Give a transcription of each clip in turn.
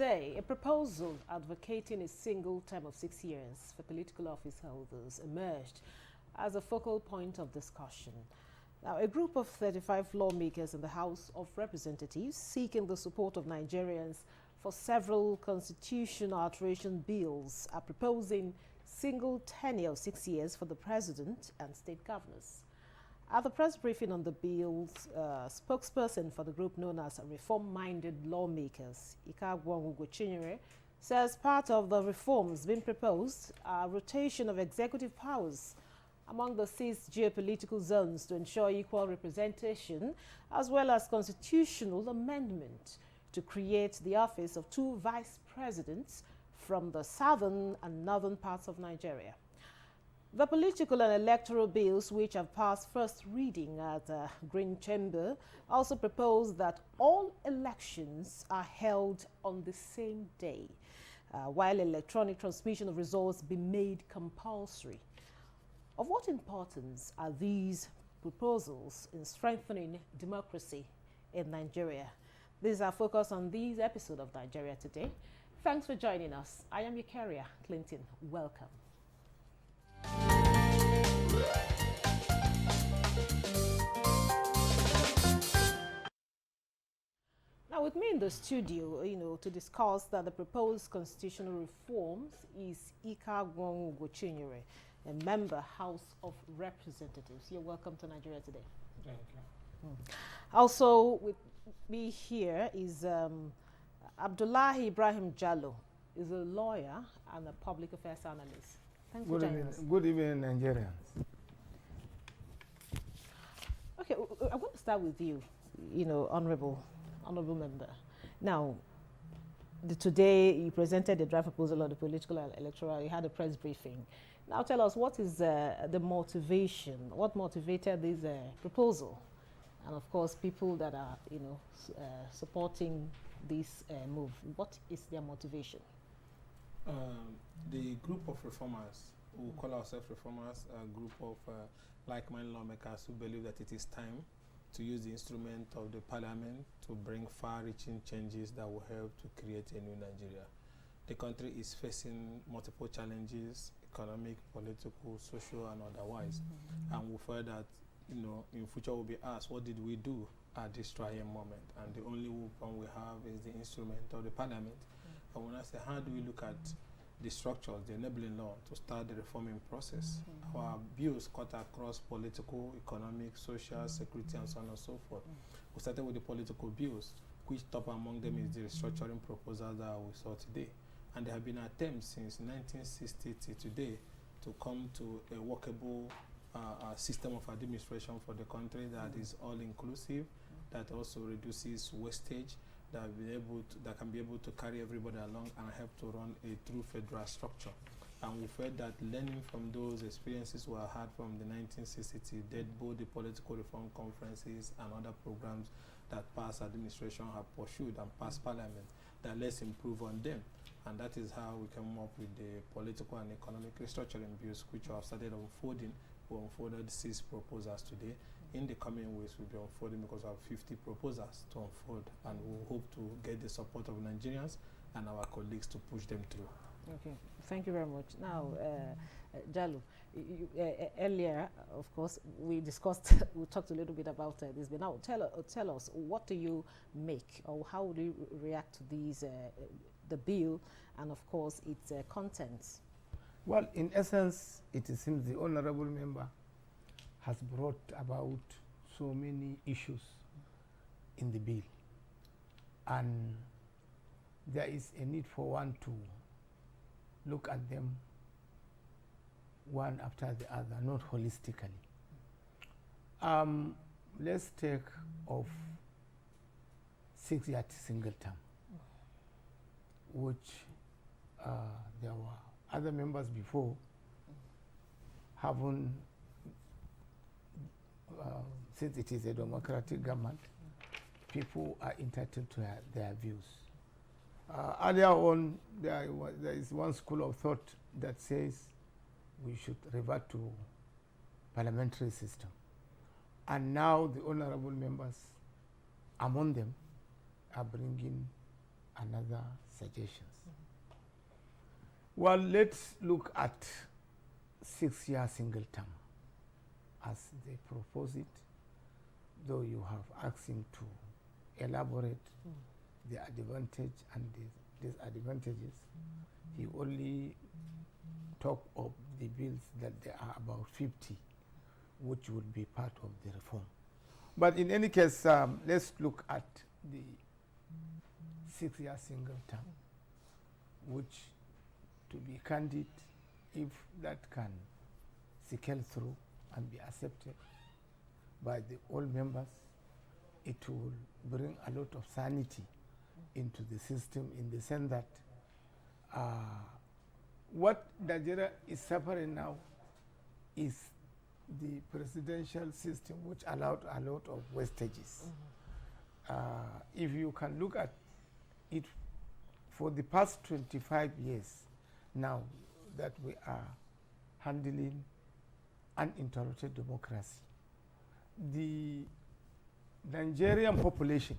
today, a proposal advocating a single term of 6 years for political office holders emerged as a focal point of discussion. Now, a group of 35 lawmakers in the House of Representatives seeking the support of Nigerians for several constitutional alteration bills are proposing single tenure of 6 years for the president and state governors. At the press briefing on the bills, spokesperson for the group known as Reform-Minded Lawmakers, Chinyere, says part of the reforms being proposed are rotation of executive powers among the 6 geopolitical zones to ensure equal representation, as well as constitutional amendment to create the office of 2 vice presidents from the southern and northern parts of Nigeria. The political and electoral bills, which have passed first reading at the Green Chamber, also propose that all elections are held on the same day, while electronic transmission of results be made compulsory. Of what importance are these proposals in strengthening democracy in Nigeria? This is our focus on this episode of Nigeria Today. Thanks for joining us. I am your carrier, Clinton. Welcome. Now, with me in the studio, to discuss the proposed constitutional reforms is Chinyere, a member, House of Representatives. You're welcome to Nigeria Today. Thank you. Also with me here is Abdullahi Ibrahim Jallo, is a lawyer and a public affairs analyst. Thanks for joining us. Good evening, Nigerians. Okay, I want to start with you, honorable member. Now, today you presented the draft proposal of the political and electoral. You had a press briefing. Now, tell us, what is the motivation? What motivated this proposal? And of course, people that are, supporting this move. What is their motivation? The group of reformers, who call ourselves reformers, a group of like-minded lawmakers who believe that it is time to use the instrument of the parliament to bring far-reaching changes that will help to create a new Nigeria. The country is facing multiple challenges, economic, political, social, and otherwise. And we feel that, in future we'll be asked, what did we do at this trying moment? And the only weapon we have is the instrument of the parliament. And when I say, how do we look at the structures, the enabling law to start the reforming process? Our bills cut across political, economic, social, security, and so on and so forth. We started with the political bills, which top among them is the restructuring proposal that we saw today. And there have been attempts since 1960 to today to come to a workable system of administration for the country that is all-inclusive, that also reduces wastage, that can be able to carry everybody along and help to run a true federal structure. And we felt that learning from those experiences we had from the 1960s, that both the political reform conferences and other programs that past administration have pursued and past parliament, that let's improve on them. And that is how we came up with the political and economic restructuring bills, which have started unfolding. We unfolded 6 proposals today. In the coming weeks, we'll be unfolding because we have 50 proposals to unfold, and we hope to get the support of Nigerians and our colleagues to push them through. Okay, thank you very much. Now, Jallo, earlier, of course, we talked a little bit about this, but now tell us, what do you make, or how do you react to these, the bill, and of course, its contents? Well, in essence, it seems the honorable member has brought about so many issues in the bill, and there is a need for one to look at them one after the other, not holistically. Let's take of 6-year single term, which there were other members before haven't, since it is a democratic government, people are entitled to their views. Earlier on, there is one school of thought that says we should revert to parliamentary system. And now the honorable members, among them, are bringing another suggestions. Well, let's look at 6-year single term as they propose it, though you have asked him to elaborate the advantage and the disadvantages. He only talked of the bills that there are about 50, which would be part of the reform. But in any case, let's look at the 6-year single term, which, to be candid, if that can scale through and be accepted by the all members, it will bring a lot of sanity into the system, in the sense that what Nigeria is suffering now is the presidential system, which allowed a lot of wastages. If you can look at it, for the past 25 years now that we are handling uninterrupted democracy, the Nigerian population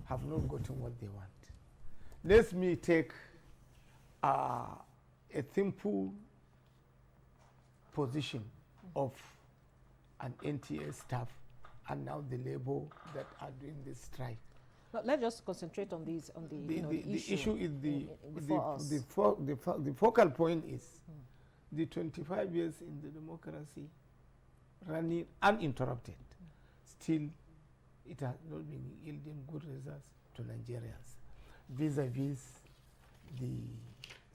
have not gotten what they want. Let me take a simple position of an NTA staff and now the labor that are doing this strike. But let's just concentrate on these, on the issue is the focal point is the 25 years in the democracy running uninterrupted. Still, it has not been yielding good results to Nigerians vis-a-vis the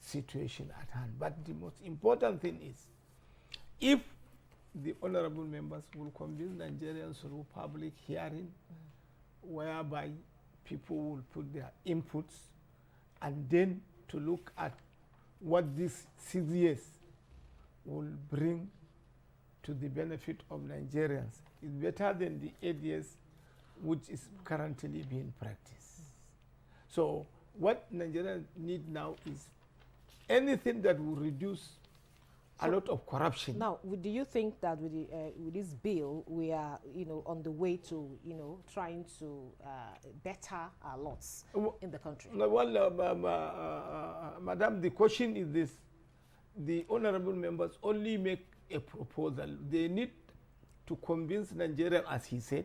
situation at hand. But the most important thing is, if the honorable members will convince Nigerians through public hearing, whereby people will put their inputs, and then to look at what these 6 years will bring to the benefit of Nigerians, is better than the 8 years which is currently being practiced. So what Nigerians need now is anything that will reduce a lot of corruption. Now, do you think that with this bill, we are, on the way to, trying to better our lots in the country? Well, Madam, the question is this. The honorable members only make a proposal. They need to convince Nigeria, as he said,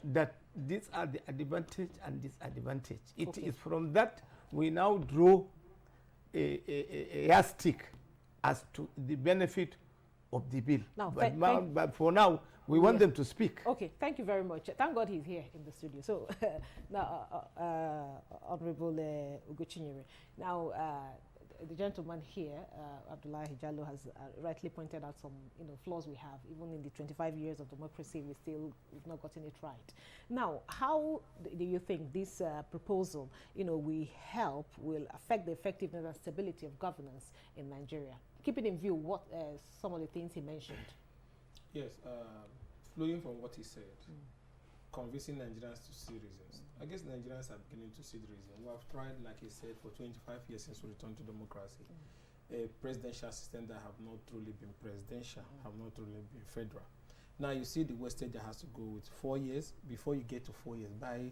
that these are the advantage and disadvantage. It is from that we now draw a yardstick as to the benefit of the bill. Now, but for now, we want them to speak. Okay, thank you very much. Thank God he's here in the studio. So, now, Honorable Ugochinyere, now, the gentleman here, Abdullahi Jallo, has rightly pointed out some, flaws we have. Even in the 25 years of democracy, we've not gotten it right. Now, how do you think this proposal, will affect the effectiveness and stability of governance in Nigeria? Keeping in view what some of the things he mentioned. Yes, flowing from what he said, convincing Nigerians to see reasons. I guess Nigerians are beginning to see the reason. We have tried, like he said, for 25 years since we returned to democracy, a presidential system that have not truly been presidential, have not truly been federal. Now you see the wastage that has to go with 4 years. Before you get to 4 years, by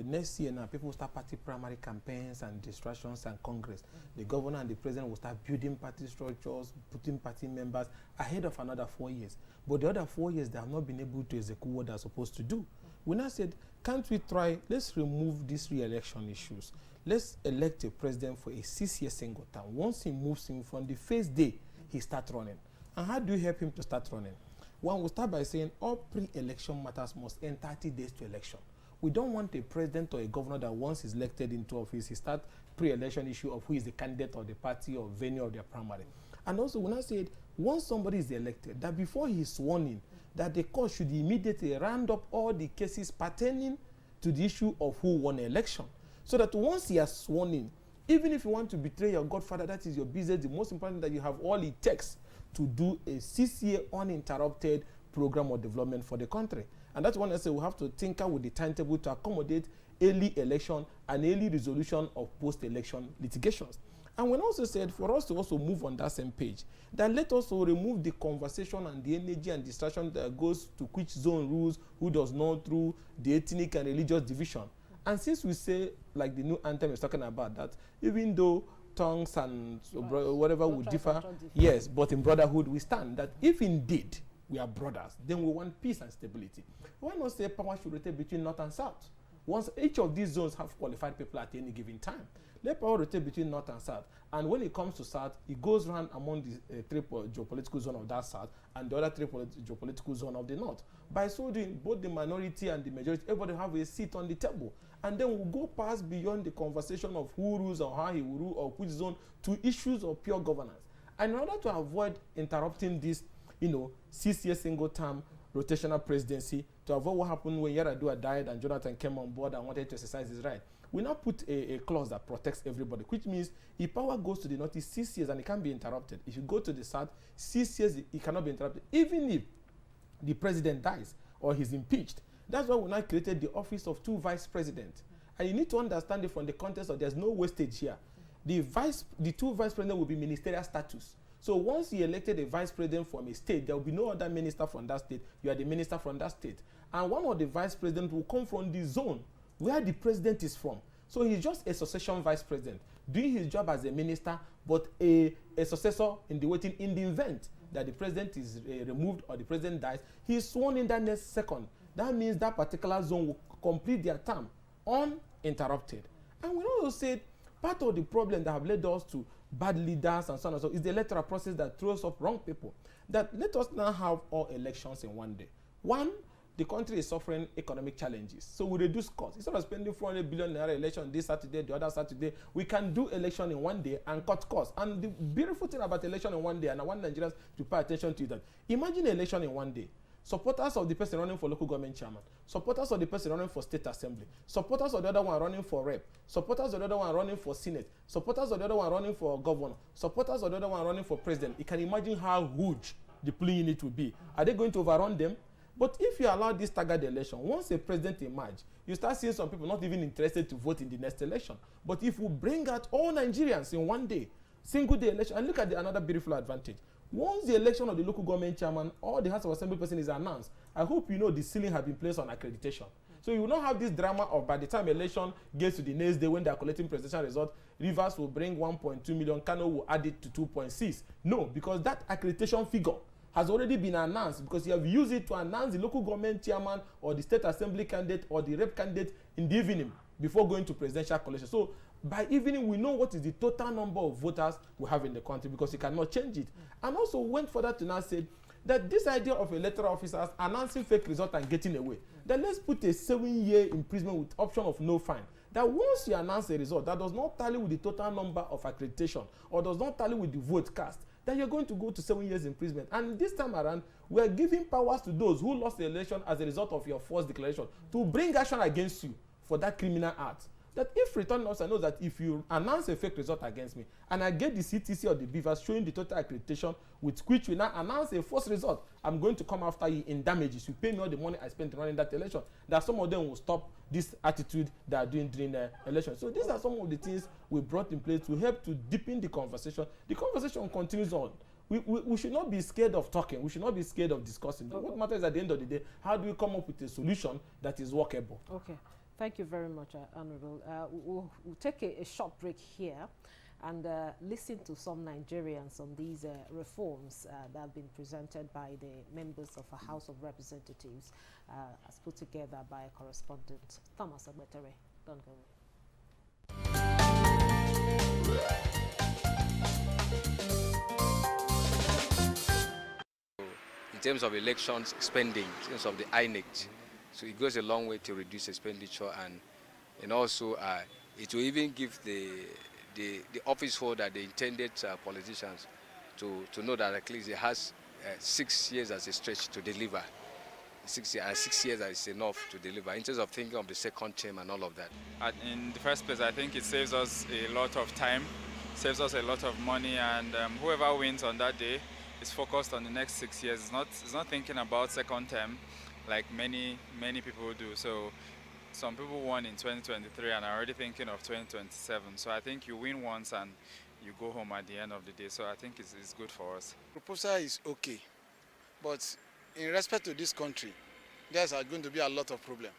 next year now, people will start party primary campaigns and distractions and Congress. The governor and the president will start building party structures, putting party members ahead of another 4 years. But the other 4 years, they have not been able to execute what they're supposed to do. We now said, can't we try, let's remove these re-election issues. Let's elect a president for a 6-year single term. Once he moves him from the first day, he starts running. And how do you help him to start running? One will start by saying all pre-election matters must end 30 days to election. We don't want a president or a governor that once he's elected into office, he starts pre-election issue of who is the candidate or the party or venue of their primary. And also, when I said, once somebody is elected, that before he's sworn in, that the court should immediately round up all the cases pertaining to the issue of who won the election. So that once he has sworn in, even if you want to betray your godfather, that is your business, the most important that you have all it takes to do a 6-year uninterrupted program of development for the country. And that's when I say we have to tinker with the timetable to accommodate early election and early resolution of post-election litigations. And when I also said for us to also move on that same page, that let us also remove the conversation and the energy and distraction that goes to which zone rules, who does not through the ethnic and religious division. And since we say, like the new anthem is talking about, that even though tongues and whatever would differ, yes, but in brotherhood we stand. That if indeed we are brothers, then we want peace and stability. Why not say power should rotate between north and south? Once each of these zones have qualified people at any given time, let power rotate between north and south. And when it comes to south, it goes around among the three geopolitical zone of that south and the other three geopolitical zone of the north. By so doing, both the minority and the majority, everybody have a seat on the table. And then we'll go past beyond the conversation of who rules or how he will rule or which zone to issues of pure governance. And in order to avoid interrupting this, 6-year single term rotational presidency, to avoid what happened when Yar'Adua died and Jonathan came on board and wanted to exercise his right, we now put a clause that protects everybody, which means if power goes to the north, it's 6 years and it can't be interrupted. If you go to the south, 6 years, it cannot be interrupted, even if the president dies or he's impeached. That's why we now created the office of 2 vice presidents. And you need to understand it from the context of there's no wastage here. The 2 vice presidents will be ministerial status. So once you elected a vice president from a state, there will be no other minister from that state. You are the minister from that state. And one of the vice presidents will come from the zone where the president is from. So he's just a succession vice president, doing his job as a minister, but a successor in the waiting in the event that the president is removed or the president dies, he is sworn in that next second. That means that particular zone will complete their term uninterrupted. And we also said part of the problem that have led us to bad leaders and so on and so on is the electoral process that throws up wrong people. That let us now have all elections in one day. One, the country is suffering economic challenges, so we reduce costs. Instead of spending 400 billion naira election this Saturday, the other Saturday, we can do election in one day and cut costs. And the beautiful thing about election in one day, and I want Nigerians to pay attention to that, imagine election in one day. Supporters of the person running for local government chairman, supporters of the person running for state assembly, supporters of the other one running for rep, supporters of the other one running for senate, supporters of the other one running for governor, supporters of the other one running for president. You can imagine how huge the polling unit will be. Are they going to overrun them? But if you allow this staggered election, once a president emerges, you start seeing some people not even interested to vote in the next election. But if we bring out all Nigerians in one day, single day election, and look at another beautiful advantage. Once the election of the local government chairman or the House of Assembly person is announced, I hope you know the ceiling has been placed on accreditation. So you will not have this drama of by the time election gets to the next day when they are collecting presidential results, Rivers will bring 1.2 million, Kano will add it to 2.6. No, because that accreditation figure has already been announced, because you have used it to announce the local government chairman or the state assembly candidate or the rep candidate in the evening before going to presidential collection. So by evening, we know what is the total number of voters we have in the country, because you cannot change it. And also went further to now say that this idea of electoral officers announcing fake results and getting away, then let's put a 7-year imprisonment with option of no fine. That once you announce a result that does not tally with the total number of accreditation or does not tally with the vote cast, then you're going to go to 7 years imprisonment. And this time around, we are giving powers to those who lost the election as a result of your false declaration to bring action against you for that criminal act. That if returning officer knows that if you announce a fake result against me and I get the CTC or the beavers showing the total accreditation with which we now announce a false result, I'm going to come after you in damages. You pay me all the money I spent running that election. That some of them will stop this attitude they are doing during the election. So these are some of the things we brought in place to help to deepen the conversation. The conversation continues on. We should not be scared of talking. We should not be scared of discussing. Okay. What matters at the end of the day, how do we come up with a solution that is workable? Okay. Thank you very much, Honorable. We'll take a short break here and listen to some Nigerians on these reforms that have been presented by the members of a House of Representatives, as put together by correspondent Thomas Agbetere. Don't go away. In terms of elections spending, in terms of the INEC, so it goes a long way to reduce expenditure, and also it will even give the office holder, the intended politicians, to know that at least it has 6 years as a stretch to deliver. 6 years is enough to deliver in terms of thinking of the second term and all of that. In the first place, I think it saves us a lot of time, saves us a lot of money, and whoever wins on that day is focused on the next 6 years. It's not thinking about second term like many people do. So some people won in 2023 and are already thinking of 2027. So I think you win once and you go home at the end of the day. So I think it's good for us. Proposal is okay, but in respect to this country, there's going to be a lot of problem,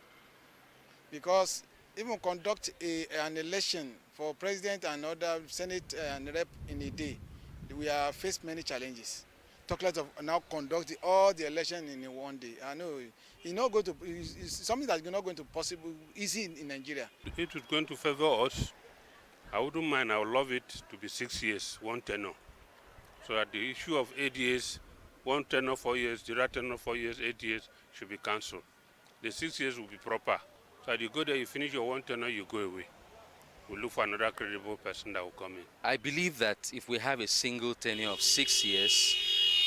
because even conduct an election for president and other senate and rep in a day, we have faced many challenges. Talk less of now conduct all the election in one day. I know it's not going to. It's something that's not going to possible easy in Nigeria. It is going to favor us. I wouldn't mind. I would love it to be 6 years, one tenure, so that the issue of 8 years, one tenure 4 years, the other tenure 4 years, 8 years should be cancelled. The 6 years will be proper. So that you go there, you finish your one tenure, you go away. We'll look for another credible person that will come in. I believe that if we have a single tenure of 6 years,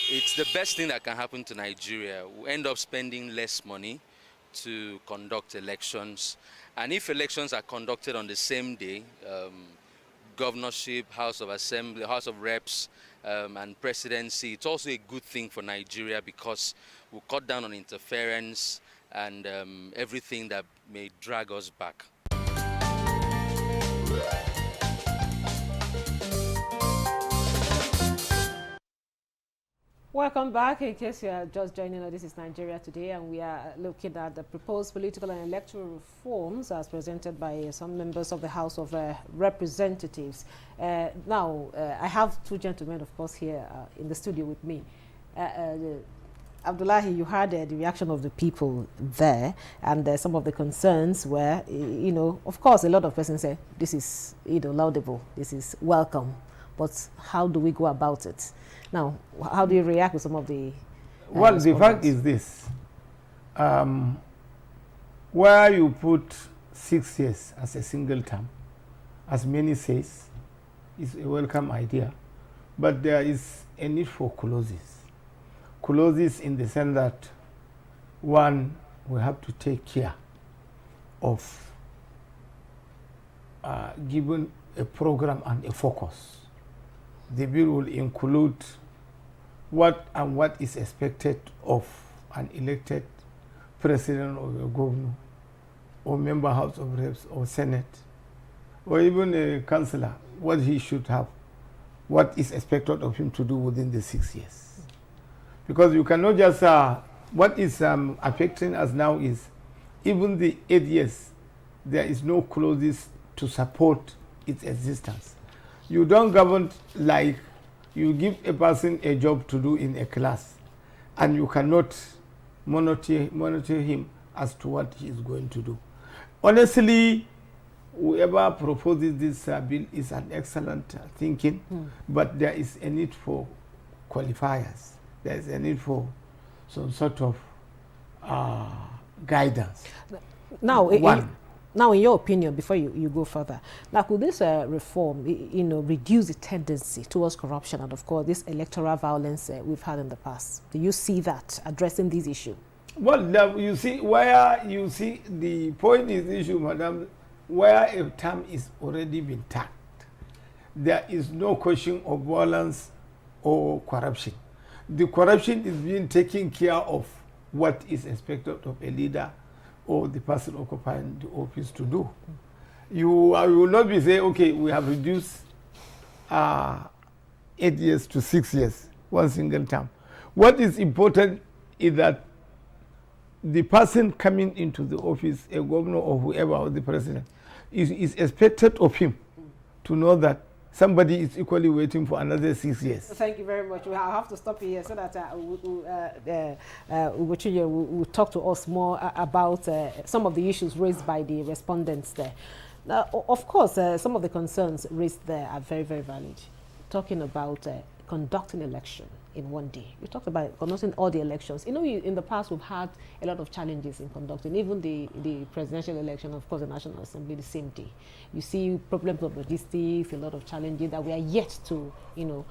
it's the best thing that can happen to Nigeria. We'll end up spending less money to conduct elections. And if elections are conducted on the same day, governorship, House of Assembly, House of Reps, and presidency, it's also a good thing for Nigeria because we'll cut down on interference and everything that may drag us back. Welcome back. In case you are just joining us, this is Nigeria Today, and we are looking at the proposed political and electoral reforms as presented by some members of the House of Representatives. Now, I have two gentlemen, of course, here in the studio with me. Abdullahi, you heard the reaction of the people there, and some of the concerns were, you know, of course, a lot of persons say this is, you know, laudable, this is welcome, but how do we go about it? Now, how do you react to some of the well, the fact is this. Where you put 6 years as a single term, as many says, is a welcome idea. But there is a need for clauses. Clauses in the sense that, one, we have to take care of given a program and a focus. The bill will include what is expected of an elected president or a governor or member House of Reps or Senate or even a councillor, what he should have, what is expected of him to do within the 6 years. Because you cannot just, what is affecting us now is even the 8 years, there is no clauses to support its existence. You don't govern like you give a person a job to do in a class and you cannot monitor him as to what he is going to do. Honestly, whoever proposes this bill is an excellent thinking, but there is a need for qualifiers. There is a need for some sort of guidance. Now, Now, in your opinion, before you go further, now could this reform, you know, reduce the tendency towards corruption and, of course, this electoral violence we've had in the past? Do you see that addressing these issues? Well, you see, where you see the point is the issue, madam, where a term is already been tagged, there is no question of violence or corruption. The corruption is being taken care of what is expected of a leader or the person occupying the office to do. You will not be saying, okay, we have reduced 8 years to 6 years, one single term. What is important is that the person coming into the office, a governor or whoever, or the president, is expected of him to know that somebody is equally waiting for another 6 years. Thank you very much. I have to stop here so that Ugochunye will talk to us more about some of the issues raised by the respondents there. Of course, some of the concerns raised there are very, very valid. Talking about conducting election in one day. We talked about conducting all the elections. You know, in the past we've had a lot of challenges in conducting, even the presidential election, of course, the National Assembly the same day. You see problems of logistics, a lot of challenges that we are yet to, you know,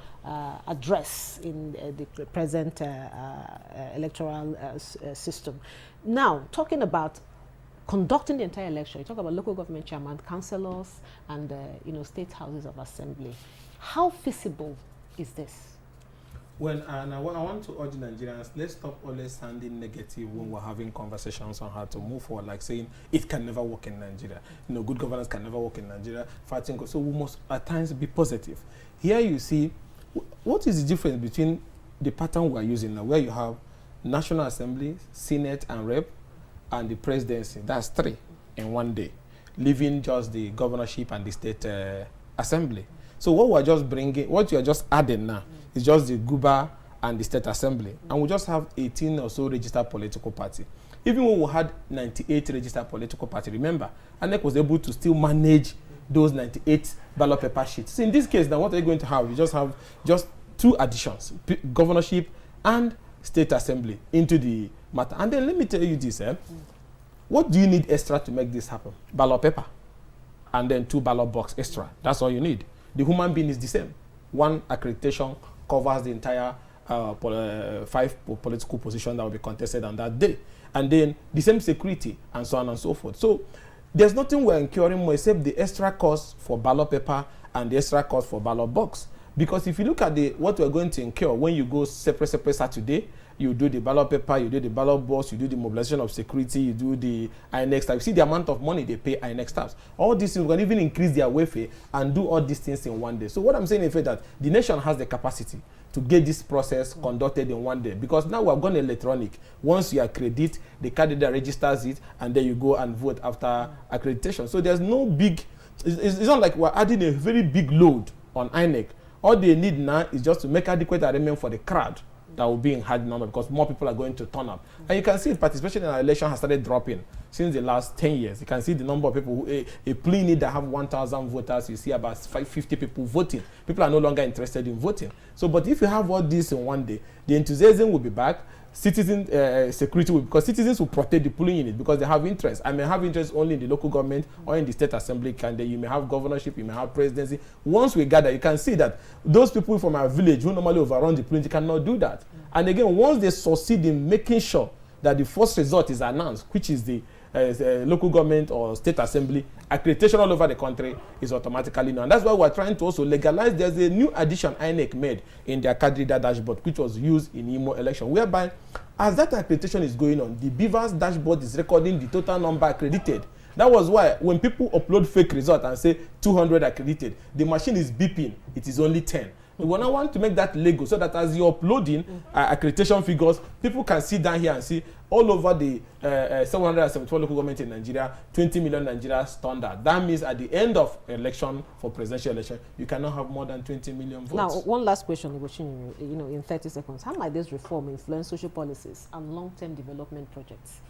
address in the present electoral system. Now, talking about conducting the entire election, you talk about local government chairman, councillors, and you know, state houses of assembly. How feasible is this? Well, and I want to urge Nigerians, let's stop always sounding negative when we're having conversations on how to move forward, like saying it can never work in Nigeria. You know, good governance can never work in Nigeria. So we must at times be positive. Here you see, what is the difference between the pattern we're using now, where you have National Assembly, Senate and Rep, and the presidency? That's 3 in one day. leaving just the governorship and the state assembly. So what we're just bringing, what you are just adding now is just the Guba and the state assembly. And we just have 18 or so registered political party. Even when we had 98 registered political party, remember, INEC was able to still manage those 98 ballot paper sheets. So in this case, now what are you going to have? You just have just 2 additions, governorship and state assembly into the matter. And then let me tell you this, what do you need extra to make this happen? Ballot paper and then 2 ballot box extra. That's all you need. The human being is the same. 1 accreditation covers the entire 5 political positions that will be contested on that day. And then the same security and so on and so forth. So there's nothing we're incurring more except the extra cost for ballot paper and the extra cost for ballot box. Because if you look at what we're going to incur when you go separate Saturday, you do the ballot paper, you do the ballot box, you do the mobilization of security, you do the INEC staff. You see the amount of money they pay INEC staffs. All these things can even increase their welfare and do all these things in one day. So what I'm saying is that the nation has the capacity to get this process conducted in one day, because now we're going electronic. Once you accredit, the candidate registers it, and then you go and vote after accreditation. So there's no big, it's not like we're adding a very big load on INEC. All they need now is just to make adequate arrangement for the crowd that will be in high number, because more people are going to turn up. And you can see participation in our election has started dropping since the last 10 years. You can see the number of people who, a plain need that have 1,000 voters, you see about 550 people voting. People are no longer interested in voting. So, but if you have all this in one day, the enthusiasm will be back. Citizen security will, because citizens will protect the polling unit because they have interest. I may have interest only in the local government or in the state assembly candidate. You may have governorship, you may have presidency. Once we gather, you can see that those people from our village who normally overrun the polling cannot do that. And again, once they succeed in making sure that the first result is announced, which is the local government or state assembly, accreditation all over the country is automatically known. And that's why we're trying to also legalize. There's a new addition INEC made in their candidate dashboard, which was used in Imo election, whereby as that accreditation is going on, the Beavers dashboard is recording the total number accredited. That was why when people upload fake results and say 200 accredited, the machine is beeping, it is only 10. We now want to make that legal so that as you're uploading accreditation figures, people can sit down here and see all over the 774 local government in Nigeria, 20 million Nigeria standard. That means at the end of election, for presidential election, you cannot have more than 20 million votes. Now, one last question, in 30 seconds. How might this reform influence social policies and long-term development projects?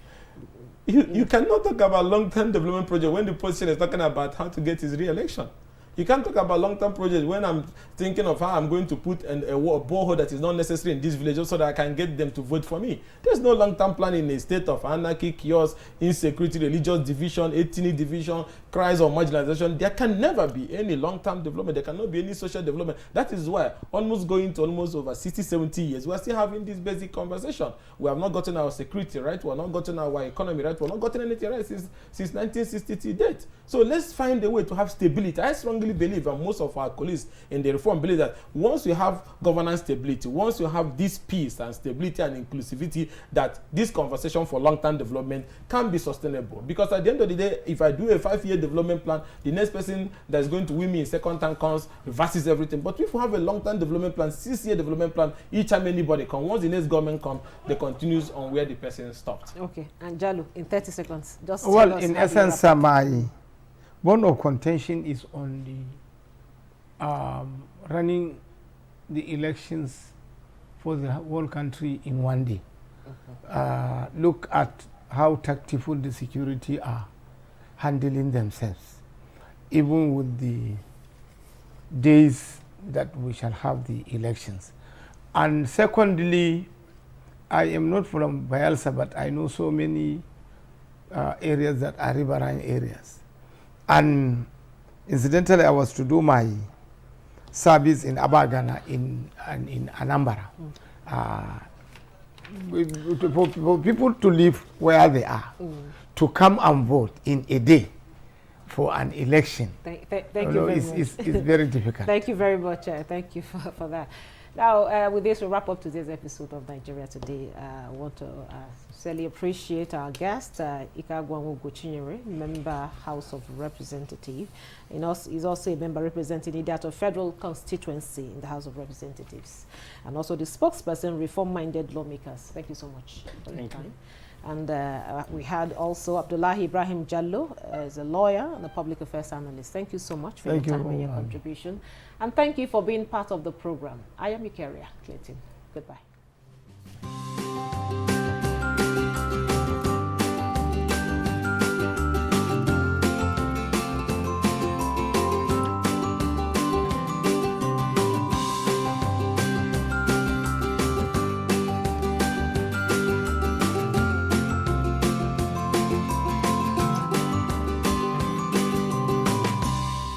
You cannot talk about long-term development project when the position is talking about how to get his re-election. You can't talk about long-term projects when I'm thinking of how I'm going to put a borehole that is not necessary in this village just so that I can get them to vote for me. There's no long-term plan in a state of anarchy, chaos, insecurity, religious division, ethnic division, cries of marginalization. There can never be any long-term development. There cannot be any social development. That is why almost going to almost over 60, 70 years, we're still having this basic conversation. We have not gotten our security right. We have not gotten our economy right. We have not gotten anything right since 1960 to date. So let's find a way to have stability. I strongly believe, and most of our colleagues in the reform believe, that once you have governance stability, once you have this peace and stability and inclusivity, that this conversation for long-term development can be sustainable. Because at the end of the day, if I do a 5-year development plan, the next person that is going to win me in second term comes, reverses everything. But if we have a long-term development plan, 6-year development plan, each time anybody comes, once the next government comes, they continues on where the person stopped. Okay, and Jalu, in 30 seconds, just well, in essence, my bone of contention is on the running the elections for the whole country in one day. Look at how tactful the security are handling themselves, even with the days that we shall have the elections. And secondly, I am not from Bayelsa, but I know so many areas that are riverine areas. And incidentally, I was to do my service in Abagana in Anambra. For people to live where they are, to come and vote in a day for an election, thank you very much. It's very difficult. Thank you very much. Thank you for that. Now, with this, we'll wrap up today's episode of Nigeria Today. I want to sincerely appreciate our guest, Ikagwanwu Gochinyere, member House of Representatives. He's also a member representing Idiato Federal Constituency in the House of Representatives. And also the spokesperson, Reform-Minded Lawmakers. Thank you so much for your time. And we had also Abdullahi Ibrahim Jallo as a lawyer and a public affairs analyst. Thank you so much for your time and your contribution. And thank you for being part of the program. I am Ikeria Clayton. Goodbye.